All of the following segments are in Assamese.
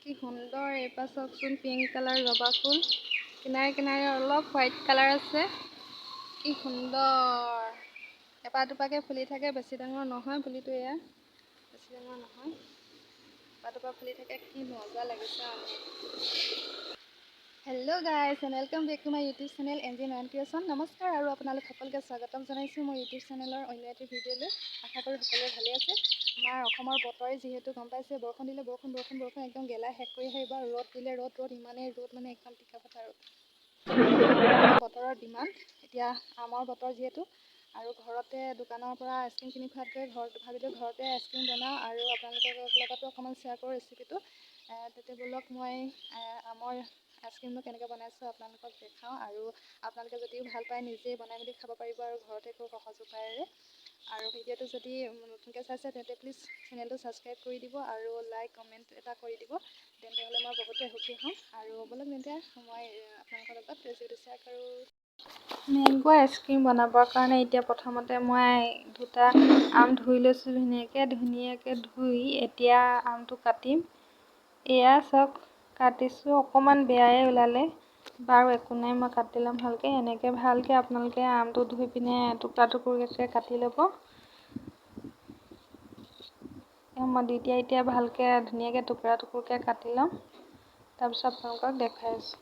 কি সুন্দৰ এইপাহ চাওকচোন, পিংক কালাৰ জবা ফুল, কিনাৰে কিনাৰে অলপ হোৱাইট কালাৰ আছে। কি সুন্দৰ এপাহ দুপাহকৈ ফুলি থাকে, বেছি ডাঙৰ নহয় পুলিটো। এয়া বেছি ডাঙৰ নহয়, এপাহ দুপাহ ফুলি থাকে, কি মজা লাগিছে। Hello' guys and welcome back to my YouTube channel NG Nayan creation. নমস্কাৰ আৰু আপোনালোক সকলোকে স্বাগতম জনাইছোঁ মোৰ ইউটিউব চেনেলৰ অন্য এটি ভিডিঅ'লৈ। আশা কৰোঁ সকলোৱে ভালে আছে। আমাৰ অসমৰ বতৰে যিহেতু গম পাইছে, বৰষুণ দিলে বৰষুণ একদম গেলাই শেষ কৰি আহিব। ৰ'দ দিলে ৰ'দ ইমানেই ৰ'দ মানে একদম টিকা ফটা ৰ'দ। বতৰৰ ডিমাণ্ড এতিয়া আমৰ বতৰ যিহেতু, আৰু ঘৰতে দোকানৰ পৰা আইচক্ৰীম কিনি খোৱাতকৈ ভাবিলোঁ ঘৰতে আইচক্ৰীম বনাওঁ আৰু আপোনালোকৰ লগতো অকণমান শ্বেয়াৰ কৰোঁ ৰেচিপিটো। তেতিয়া ব'লক মই আমৰ আইচক্ৰীমটো কেনেকৈ বনাইছোঁ আপোনালোকক দেখাওঁ, আৰু আপোনালোকে যদিও ভাল পায় নিজেই বনাই মেলি খাব পাৰিব আৰু ঘৰতে খুব সহজ উপায়েৰে। আৰু ভিডিঅ'টো যদি নতুনকৈ চাইছে তেন্তে প্লিজ চেনেলটো ছাবস্ক্ৰাইব কৰি দিব আৰু লাইক কমেণ্ট এটা কৰি দিব, তেন্তে হ'লে মই বহুতে সুখী হ'ম। আৰু ব'লক তেন্তে মই আপোনালোকৰ লগত ৰেচিপিটো শ্বেয়াৰ কৰোঁ। মেংগো আইচক্ৰীম বনাবৰ কাৰণে এতিয়া প্ৰথমতে মই দুটা আম ধুই লৈছোঁ ধুনীয়াকৈ ধুই এতিয়া আমটো কাটিম। এয়া চাওক কাটিছোঁ, অকণমান বেয়াই ওলালে, বাৰু একো নাই, মই কাটি ল'ম ভালকৈ। এনেকৈ ভালকৈ আপোনালোকে আমটো ধুই পিনে টুকুৰা টুকুৰকৈ কাটি ল'ব। মই এতিয়া ভালকৈ ধুনীয়াকৈ টুকুৰা টুকুৰকৈ কাটি ল'ম, তাৰপিছত আপোনালোকক দেখাই আছোঁ।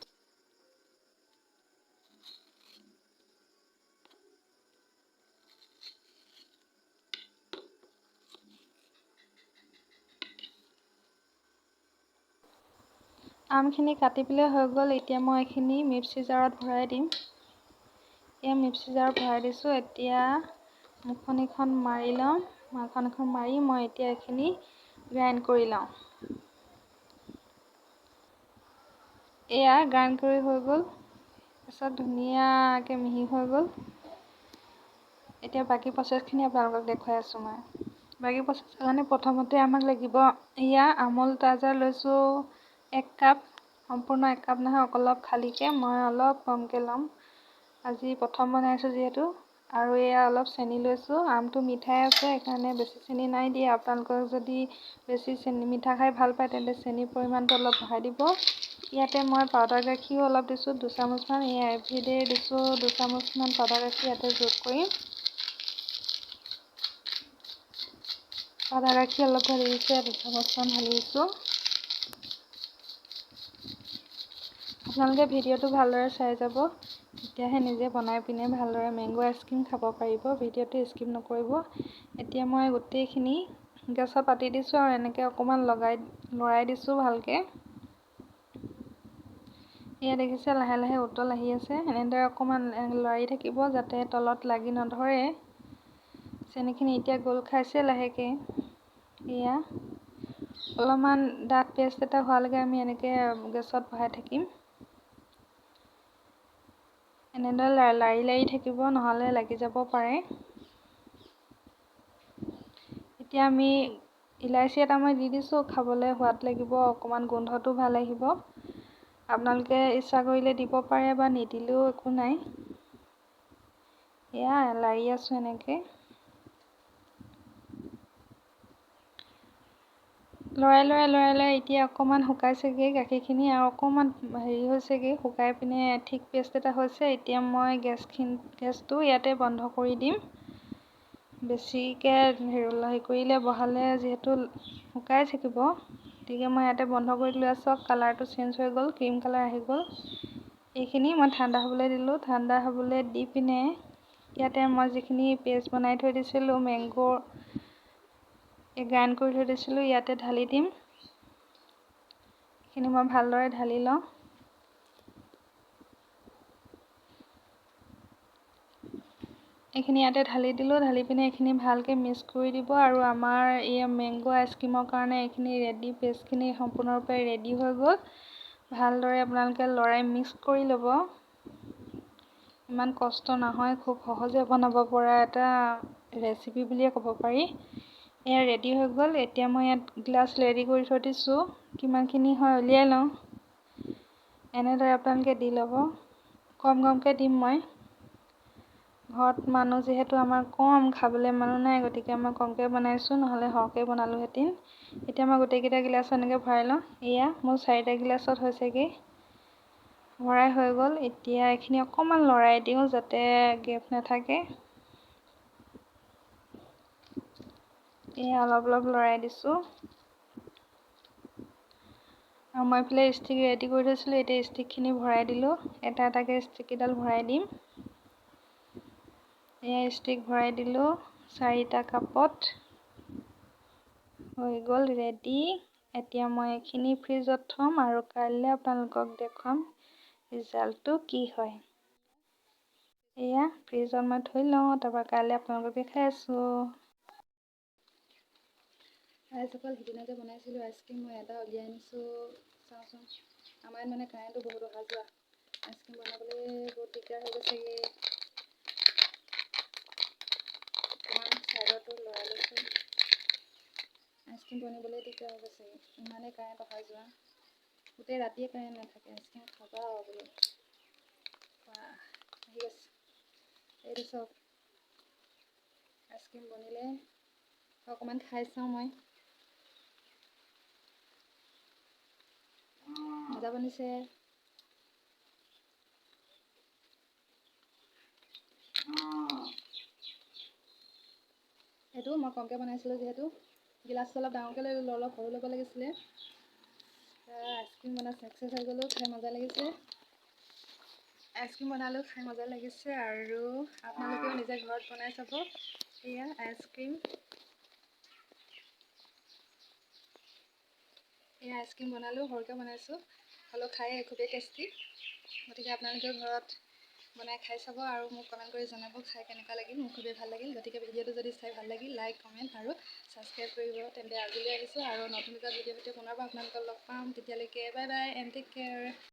আমখিনি কাটি পেলাই হৈ গ'ল। এতিয়া মই এইখিনি মিক্সি জাৰত ভৰাই দিম। এতিয়া মিক্সি জাৰত ভৰাই দিছোঁ। এতিয়া মুখনিখন মাৰি লওঁ। মুখনিখন মাৰি মই এতিয়া এইখিনি গ্ৰাইণ্ড কৰি লওঁ। এয়া গ্ৰাইণ্ড কৰি হৈ গ'ল, তাৰপিছত ধুনীয়াকৈ মিহি হৈ গ'ল। এতিয়া বাকী প্ৰচেছখিনি আপোনালোকক দেখুৱাই আছোঁ মই। বাকী প্ৰচেছৰ কাৰণে প্ৰথমতে আমাক লাগিব এয়া আমুল তাজা লৈছোঁ 1 কাপ, সম্পূৰ্ণ 1 কাপ নহয়, অলপ খালীকৈ, মই অলপ কমকৈ ল'ম আজি প্ৰথম বনাইছোঁ যিহেতু। আৰু এয়া অলপ চেনি লৈছোঁ, আমটো মিঠাই আছে সেইকাৰণে বেছি চেনি নাই দিয়া। আপোনালোকক যদি বেছি মিঠা খাই ভাল পায় তেন্তে চেনিৰ পৰিমাণটো অলপ বঢ়াই দিব। ইয়াতে মই পাউডাৰ গাখীৰো অলপ দিছোঁ 2 চামুচমান। এয়া এভৰিডে দিছোঁ 2 চামুচমান পাউডাৰ গাখীৰ ইয়াতে যোগ কৰিম। পাউডাৰ গাখীৰ অলপ ঢালি দিছোঁ, 2 চামুচমান ঢালি দিছোঁ। আপোনালোকে ভিডিঅ'টো ভালদৰে চাই যাব, তেতিয়াহে নিজে বনাই পিনে ভালদৰে মেংগো আইচক্ৰীম খাব পাৰিব। ভিডিঅ'টো স্কিপ নকৰিব। এতিয়া মই গোটেইখিনি গেছত পাতি দিছোঁ আৰু এনেকৈ অকণমান লৰাই দিছোঁ ভালকৈ। এয়া দেখিছে লাহে লাহে উতল আহি আছে, এনেদৰে অকণমান লৰাই থাকিব যাতে তলত লাগি নধৰে। চেনিখিনি এতিয়া গোল খাইছে লাহেকৈ। এয়া অলপমান ডাঠ পেষ্ট এটা হোৱালৈকে আমি এনেকৈ গেছত বহাই থাকিম। এনেদৰে লাৰি লাৰি থাকিব, নহ'লে লাগি যাব পাৰে। এতিয়া আমি ইলাচি এটা মই দি দিছোঁ, খাবলৈ সোৱাদ লাগিব, অকণমান গোন্ধটো ভাল আহিব। আপোনালোকে ইচ্ছা কৰিলে দিব পাৰে বা নিদিলেও একো নাই। এয়া লাৰি আছোঁ এনেকৈ। লৰাই এতিয়া অকণমান শুকাইছেগৈ গাখীৰখিনি, আৰু অকণমান হেৰি হৈছেগৈ, শুকাই পিনে ঠিক পেষ্ট এটা হৈছে। এতিয়া মই গেছটো ইয়াতে বন্ধ কৰি দিম। বেছিকৈ হেৰি কৰিলে বহালে যিহেতু শুকাই থাকিব, গতিকে মই ইয়াতে বন্ধ কৰি দিলোঁ। চাওক কালাৰটো চেঞ্জ হৈ গ'ল, ক্ৰীম কালাৰ আহি গ'ল। এইখিনি মই ঠাণ্ডা হ'বলৈ দিলোঁ। ঠাণ্ডা হ'বলৈ দি পিনে ইয়াতে মই যিখিনি পেষ্ট বনাই থৈ দিছিলোঁ মেংগোৰ, গ্ৰাইণ্ড কৰি থৈ দিছিলোঁ, ইয়াতে ঢালি দিম। এইখিনি মই ভালদৰে ঢালি লওঁ। এইখিনি ইয়াতে ঢালি দিলোঁ, ঢালি পিনে এইখিনি ভালকৈ মিক্স কৰি দিব। আৰু আমাৰ এই মেংগো আইচক্ৰীমৰ কাৰণে এইখিনি ৰেডি, পেষ্টখিনি সম্পূৰ্ণৰূপে ৰেডি হৈ গ'ল। ভালদৰে আপোনালোকে লৰাই মিক্স কৰি ল'ব। ইমান কষ্ট নহয়, খুব সহজে বনাব পৰা এটা ৰেচিপি বুলিয়ে ক'ব পাৰি। এয়া ৰেডি হৈ গ'ল। এতিয়া মই ইয়াত গ্লাছ ৰেডি কৰি থৈ দিছোঁ, কিমানখিনি হয় উলিয়াই লওঁ। এনেদৰে আপোনালোকে দি ল'ব, কমকৈ দিম মই। ঘৰত মানুহ যিহেতু আমাৰ কম, খাবলৈ মানুহ নাই, গতিকে মই কমকৈ বনাইছোঁ, নহ'লে সৰহকৈ বনালোহেঁতেন। এতিয়া মই গোটেইকেইটা গিলাচত এনেকৈ ভৰাই লওঁ। এয়া মোৰ 4টা গিলাচত হৈছেগৈ, ভৰাই হৈ গ'ল। এতিয়া এইখিনি অকণমান লৰাই দিওঁ যাতে গেপ নাথাকে। এয়া অলপ অলপ লৰাই দিছোঁ। আৰু মই এইফালে ষ্টিক ৰেডি কৰি থৈছিলোঁ, এতিয়া ষ্টিকখিনি ভৰাই দিলোঁ। এটা এটাকৈ ষ্টিককেইডাল ভৰাই দিম। এয়া ষ্টিক ভৰাই দিলোঁ 4টা কাপত। হৈ গ'ল ৰেডি। এতিয়া মই এইখিনি ফ্ৰিজত থ'ম আৰু কাইলৈ আপোনালোকক দেখুৱাম ৰিজাল্টটো কি হয়। এয়া ফ্ৰিজত মই থৈ লওঁ, তাৰপৰা কাইলৈ আপোনালোকক দেখাই আছোঁ। আইসকল সিদিনা যে বনাইছিলোঁ আইচক্ৰীম, মই এটা উলিয়াই আনিছোঁ, চাওঁচোন। আমাৰ ইয়াত মানে কাৰেণ্টটো বহুত অহা যোৱা, আইচক্ৰীম বনাবলৈ বহুত দিগদাৰ হৈ গৈছেগৈ। অকণমান চাইডতো লৰাই লৈছোঁ। আইচক্ৰীম বনাবলৈ দিগদাৰ হৈ গৈছেগৈ, ইমানেই কাৰেণ্ট অহা যোৱা। গোটেই ৰাতিয়ে কাৰেণ্ট নাথাকে, আইচক্ৰীম খাবা বোলো। আহি গৈছে, এইটো চাওক আইচক্ৰীম বনিলে। অকণমান খাই চাওঁ মই। মজা বনিছে। এইটো মই কমকৈ বনাইছিলোঁ যিহেতু গিলাচটো অলপ ডাঙৰকৈ লৈ ল'লোঁ, অলপ সৰু ল'ব লাগিছিলে। আইচক্ৰীম বনাই ছাকচেছ হৈ গ'লোঁ, খাই মজা লাগিছে। আইচক্ৰীম বনালেও খাই মজা লাগিছে, আৰু আপোনালোকেও নিজে ঘৰত বনাই চাব। এয়া আইচক্ৰীম। এয়া আইচক্ৰীম বনালেও সৰহকৈ বনাইছোঁ, হ'লেও খাই খুবেই টেষ্টি। গতিকে আপোনালোকেও ঘৰত বনাই খাই চাব আৰু মোক কমেণ্ট কৰি জনাব খাই কেনেকুৱা লাগিল। মোৰ খুবেই ভাল লাগিল। গতিকে ভিডিঅ'টো যদি চাই ভাল লাগিল, লাইক, কমেণ্ট আৰু ছাবস্ক্ৰাইব কৰিব। তেন্তে আজিলৈ আহিছোঁ, আৰু নতুন এটা ভিডিঅ'ৰ সৈতে পুনৰ আপোনালোকক লগ পাম। তেতিয়ালৈকে bye bye and take care.